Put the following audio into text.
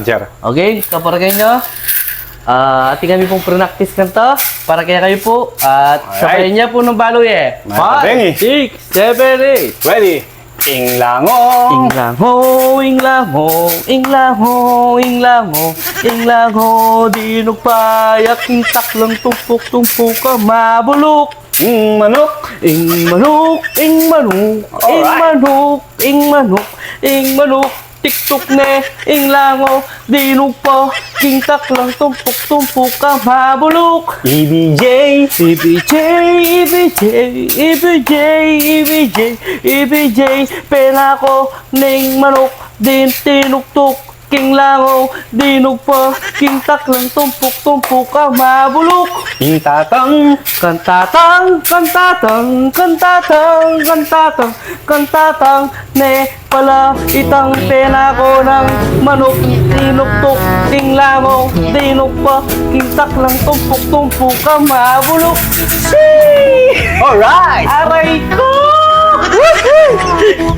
Jer. Okay, kaparagay nyo. Ating kami pong pre-practice kanto para kaya kayo po. At sabayin niya po ng baloy eh. Benny. 5, 6, 7, 8. Ready? Inglango. Inglango, inglango, inglango, inglango, inglango, dinog payak, intak lang tumpok-tumpok ka mabulok. Manok. Ing manok, ing manok, ing Alright. manok, ing manok, ing manok, tiktok ne, ing lango, dinog pa, kintak lang tumpok-tumpok ka mabulok. EBJ. EBJ, EBJ, EBJ, EBJ, EBJ, pena ko ning manok, din tinuktok, king lango, dinog pa, kintak lang tumpok-tumpok ka mabulok. Intatang. Kantatang, kantatang, kantatang, kantatang, kantatang, ne pala itang pena ko ng manok, tinuktok, ting lango, dinog pa, kintak lang tumpok-tumpok ka mabulok. Sheesh! Alright. Aray ko! Woohoo!